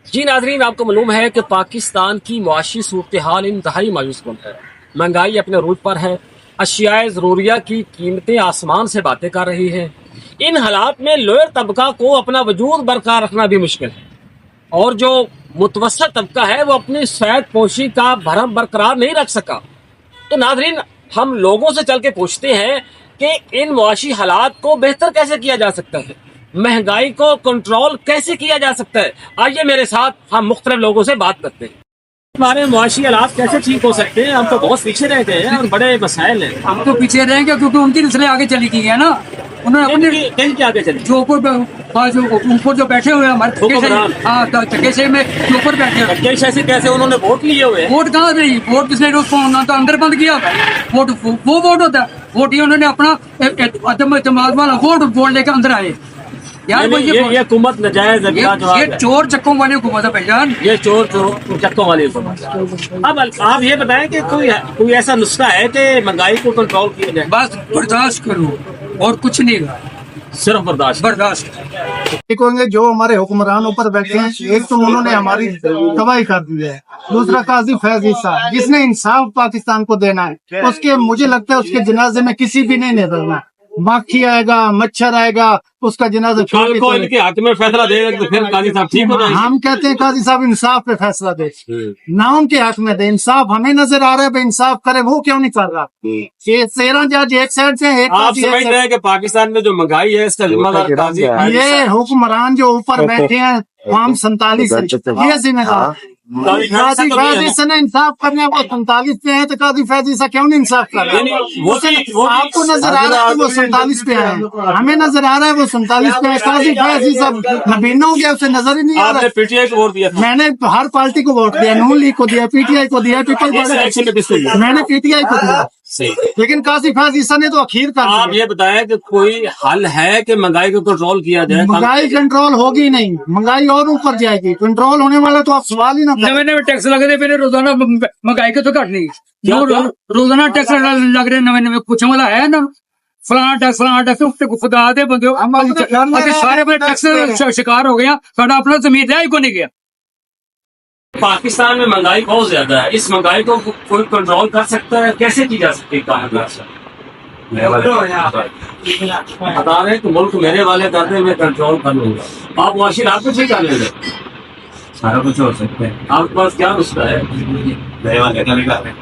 जी नाजरीन, आपको मालूम है कि पाकिस्तान की मुआशी सूरत हाल इंतहाई मायूस कुन है। महंगाई अपने रूज पर है, अशियाए ज़रूरिया की कीमतें आसमान से बातें कर रही है। इन हालात में लोअर तबका को अपना वजूद बरकरार रखना भी मुश्किल है, और जो मुतवस्सित तबका है वो अपनी सैद पोशी का भरम बरकरार नहीं रख सका। तो नाजरीन, हम लोगों से चल के पूछते हैं कि इन मुआशी हालात को बेहतर कैसे किया जा सकता है, महंगाई को कंट्रोल कैसे किया जा सकता है। आइए मेरे साथ हम मुख्तलिफ लोगों से बात करते हैं। हमारे मुआशी हालात कैसे ठीक हो सकते हैं? हम तो बहुत पीछे रह गए हैं और बड़े मसाइल हैं। हम तो पीछे रहेंगे क्योंकि उनकी नस्लें आगे चली गई है ना। उन्होंने अपने कहीं क्या आगे चले जो ऊपर जो बैठे हुए हैं हमारे हुक्मरान। धक्के में जो ऊपर बैठे हुए हैं। कैसे ऐसे कैसे उन्होंने वोट लिए हुए हैं? वोट कहाँ गई? वोट किसने उसको ना तो अंदर बंद किया हुआ है। वोट वो वोट होता है। वोट ये उन्होंने अपना अदम इत्मीनान वाला वोट लेकर अंदर आए। यार यानी ये हुकूमत नजायज है, ये चोर चक्कों वाली हुकूमत है भाईजान। ये चोर चक्कों वाली हुकूमत। अब आप ये बताएं कि कोई ऐसा नुस्खा है कि महंगाई को कंट्रोल किया जाए? बस बर्दाश्त करो और कुछ नहीं, सिर्फ बर्दाश्त। होंगे जो हमारे हुक्मरान ऊपर बैठे हैं। एक तो उन्होंने हमारी तबाही कर दी है, दूसरा काजी फैज ईसा जिसने इंसाफ पाकिस्तान को देना है, उसके मुझे लगता है उसके जनाजे में किसी भी नहीं निकलना। माखी आएगा, मच्छर आएगा, उसका जनाजा कल को इनके हाथ में फैसला देगा तो फिर काजी साहब ठीक हो जाएंगे। हम कहते हैं काजी साहब इंसाफ पे फैसला दे, ना उनके हाथ में दे। इंसाफ हमें नजर आ रहा है, इंसाफ करे, वो क्यों नहीं कर रहा? ये 13 जज एक साइड से, एक आप समझ रहे हैं कि पाकिस्तान में जो महंगाई है इसका जिम्मेदार काजी ये हुक्मरान जो ऊपर बैठे हैं फॉर्म 47 ये जिम्मेदार। काजी फैज ने इंसाफ करने वो 47 पे है, तो काजी फैज ईसा क्यों नहीं इंसाफ कर रहा? आपको नजर आ रहा है वो 47 पे है, हमें नजर आ रहा है वो 47 पे है। काजी फैज ईसा नबीना हो गया, उसे नजर ही नहीं आ रहा। पीटीआई को वोट दिया, मैंने हर पार्टी को वोट दिया, नून लीग को दिया, पीटीआई को दिया, मैंने पीटीआई को दिया, लेकिन काजी फैज ईसा ने तो अखीर कर दिया। आप ये बताएं कि कोई हल है कि महंगाई को कंट्रोल किया जाए? महंगाई कंट्रोल होगी नहीं, महंगाई और ऊपर जाएगी। कंट्रोल होने वाला तो आप सवाल ही ना करें। नवे नवे टैक्स लग रहे मेरे रोजाना महंगाई के तो घट नहीं। रोजाना टैक्स लग रहे नवे पूछने वाला है ना, फलाना टैक्स खुदा दे बंदे सारे अपने टैक्स शिकार हो गया। साडा अपना जमीन है को नहीं गया। पाकिस्तान में महंगाई बहुत ज्यादा है, इस महंगाई को कोई कंट्रोल कर सकता है? कैसे की जा सकती है? बता रहे कि मुल्क मेरे वाले करते मैं कंट्रोल कर लूंगा। आप वाशिर आप कुछ ही कर लेंगे, सारा कुछ हो सकता है। आपके पास क्या नुस्खा है? मेरे वाले कर रहे हैं,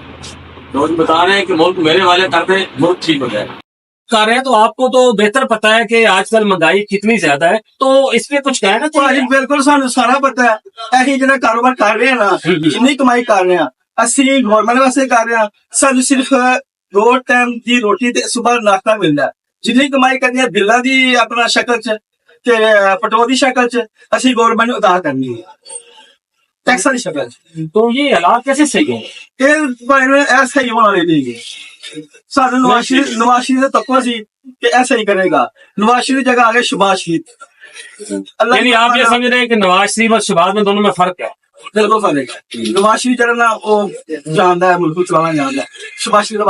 रोज बता रहे हैं कि मुल्क मेरे वाले करते मुल्क ठीक हो जाए। कर रहे हैं तो आपको तो बेहतर पता है कि आजकल महंगाई कितनी ज्यादा है, तो इस पे कुछ कहना चाहिए। बिल्कुल सानू सारा पता है। ਅਸੀਂ ਜਿਹੜਾ ਕਾਰੋਬਾਰ ਕਰ ਰਹੇ ਹਾਂ ਨਾ, ਜਿੰਨੀ ਕਮਾਈ ਕਰ ਰਹੇ ਹਾਂ ਅਸੀਂ ਗਵਰਨਮੈਂਟ ਵਾਸਤੇ ਕਰ ਰਹੇ ਹਾਂ। ਸਾਨੂੰ ਸਿਰਫ 2 ਟਾਈਮ ਦੀ ਰੋਟੀ ਤੇ ਸਵੇਰ ਨਾਸ਼ਤਾ ਮਿਲਦਾ ਹੈ। ਜਿੰਨੀ ਕਮਾਈ ਕਰਨੀ ਹੈ ਬਿੱਲਾਂ ਦੀ ਆਪਣਾ ਸ਼ਕਲ ਚ ਤੇ ਪੈਟਰੋਲ ਦੀ ਸ਼ਕਲ ਚ ਅਸੀਂ ਗਵਰਨਮੈਂਟ ਨੂੰ ਅਦਾ ਕਰਨੀ ਹੈ, ਟੈਕਸਾਂ ਦੀ ਸ਼ਕਲ ਚ। तो ये हालात कैसे सही है? ਇਹ ਭਾਵੇਂ ਐਸਾ ਹੀ ਹੋਣਾ ਚਾਹੀਦਾ। ਸਾਨੂੰ ਨਵਾਜ਼ ਸ਼ਰੀਫ ਦਾ ਤੱਕਾ ਸੀ ਕਿ ऐसा ही करेगा। नवाज शरीफ जगह आ गए शहबाज शरीफ। यानी आप ये समझ रहे हैं कि नवाज शरीफ और शहबाज में दोनों में फर्क है? बिल्कुल फर्क है। नवाज शरीफ जरा ना वो जानता है, मुल्क चलाना जानता है। शहबाज शरीफ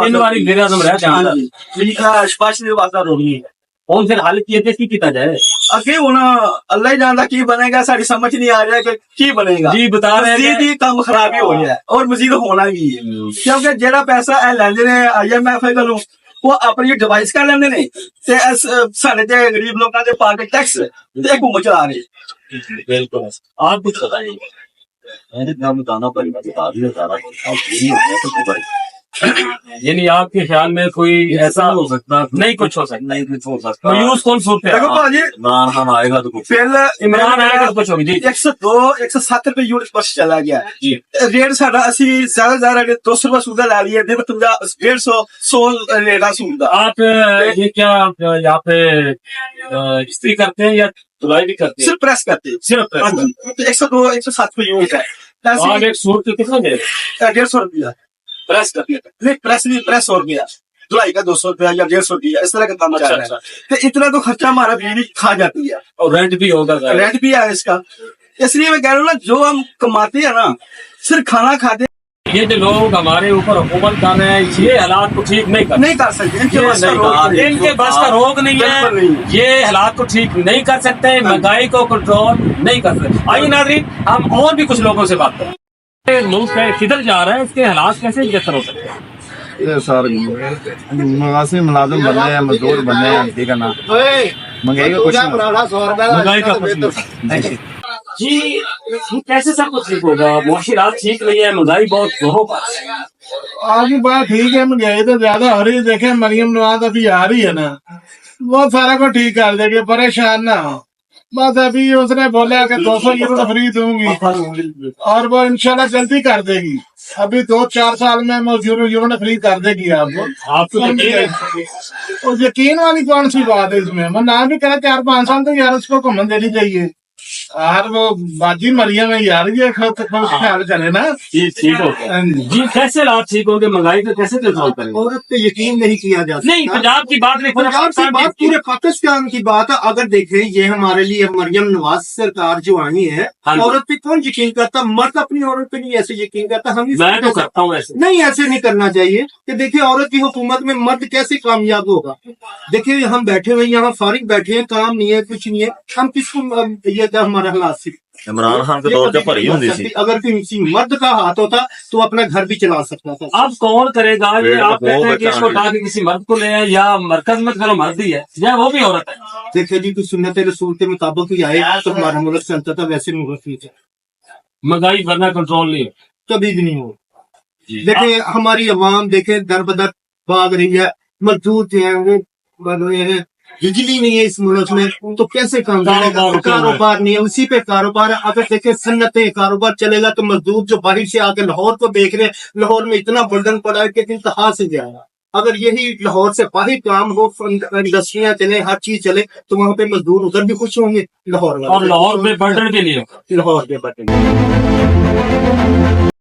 वास्ता रोकनी है। और फिर हल किए किया जाए अगे होना अल्लाह ही जानता की बनेगा, साड़ी समझ नहीं आ रहा है की बनेगा। जी बता रहे हैं काम खराब ही हो गया है और मजीद होना भी है, क्योंकि जेड़ा पैसा लेंदे ने IMF कोलों वो अपनी डिवाइस कर लेंदे ने ते साडे ते गरीब लोकां दे पा के टैक्स ते हुकूमत चला रही। बिल्कुल। आप कुछ बताइए। मैंने नाम बताना पड़ेगा, बता दिया सारा। यानी आपके ख्याल में कोई ऐसा हो सकता नहीं, कुछ हो सकता नहीं, कुछ हो सकता। यूज कौन सोचते हैं? देखो भाजी, इमरान खान आएगा तो पहले इमरान आएगा तो कुछ होगी जी। 102 107 रुपए यूनिट पर चला गया रेट साडा। असी ज्यादा 200 रुपए सूदा ला लिया, 150 रेटा सूदा। आप ये क्या यहाँ पे इस्त्री करते हैं या धुलाई भी करते हैं? सिर्फ प्रेस करते हैं, सिर्फ प्रेस। 102 107 रुपए यूनिट है। आप एक सूट के कितना दे? 150 रुपया प्रेस करती है। नहीं प्रेस नहीं, प्रेस और गया धुलाई का 200 रुपया या 150 रुपया, इस तरह का काम चल रहा है। तो इतना तो खर्चा हमारा बिजली खा जाती है और रेंट भी होगा, रेंट भी है इसका। इसलिए मैं कह रहा हूँ ना, जो हम कमाते हैं ना सिर्फ खाना खाते ये जो लोग हमारे ऊपर हुकूमत कर रहे हैं, ये हालात को ठीक नहीं कर नहीं कर सकते, इनके ये बस का नहीं रोक कर- नहीं। इनके बस का रोग नहीं बिल्कुल है, नहीं। ये हालात को ठीक नहीं कर सकते, महंगाई को कंट्रोल नहीं कर सकते। आइए नाज़रीन, हम और भी कुछ लोगों से बात करें। मुल्क है किधर जा रहा है, इसके हालात कैसे बेहतर हो सकते हैं? ये सर मवासी मुलाजिम बनने हैं, मजदूर बनने हैं, ठीक है ना। महंगाई का कुछ नहीं। महंगाई का कुछ नहीं। जी, ये कैसे सब कुछ ठीक होगा? मुआशी हालात ठीक नहीं है, महंगाई बहुत जोरों पर है। आपकी बात ठीक है, महंगाई तो ज्यादा हो रही है। देखे मरियम नवाज अभी आ रही है ना, वो सारा को ठीक कर देगी, परेशान ना हो। बस अभी उसने बोला कि 200 यूरो फ्री दूंगी और वो इंशाल्लाह जल्दी कर देगी। अभी 2-4 साल में वो यूरो फ्री कर देगी आपको। आपको यकीन है? और यकीन वाली कौन सी बात है इसमें? मैं ना भी करे 4-5 साल तो यार उसको घूमन देनी चाहिए। यार वो बाजी मरियम है यार, ये ख्याल करे ना। जी ठीक हो गया। जी कैसे हालात ठीक होंगे, महंगाई को कैसे कंट्रोल करेंगे? औरत पे यकीन नहीं किया जा सकता। नहीं, पंजाब की बात नहीं, पंजाब की बात पूरे पाकिस्तान की बात है। अगर देखें, ये हमारे लिए मरियम नवाज सरकार जो आई है, हाँ जी। औरत पे कौन यकीन करता? मर्द अपनी औरत पे नहीं ऐसे यकीन करता। हम मैं तो करता हूँ ऐसे। नहीं, ऐसे नहीं करना चाहिए कि देखिए औरत की हुकूमत में मर्द कैसे कामयाब होगा। देखिए हम बैठे हुए यहाँ फारिग बैठे हैं, काम नहीं है, कुछ नहीं है, हम किसको ये क्या हमारा हालात से इमरान खान के दौर च भरी होंदी सी। अगर किसी मर्द का हाथ होता तो अपना घर भी चला सकता था। अब कौन करेगा ये? पेड़ आप को कहते हैं कि इसको बचाने। उठा के किसी मर्द को ले आए, या मरकज में चलो मर्द ही है या वो भी औरत है। देखिए जी, तो सुन्नत रसूल के मुताबिक ही आए तो हमारा मुल्क चलता था, वैसे मुल्क नहीं था, महंगाई वरना कंट्रोल नहीं हो। कभी भी नहीं हो। देखे हमारी अवाम देखे दर बदर भाग रही है, मजदूर जो है वो बन रहे हैं, बिजली नहीं है इस मुल्क में तो कैसे काम चलेगा? कारोबार नहीं है, उसी पे कारोबार है। अगर देखे सन्नतें कारोबार चलेगा तो मजदूर जो बाहर से आके लाहौर को देख रहे हैं, लाहौर में इतना बर्डन पड़ा है कि इंतहा से जाएगा। अगर यही लाहौर से बाहर काम हो, इंडस्ट्रियां चले, हर चीज चले, तो वहाँ पे मजदूर उधर भी खुश होंगे, लाहौर वाले। और लाहौर में बर्डन भी नहीं होगा। लाहौर पे बर्डन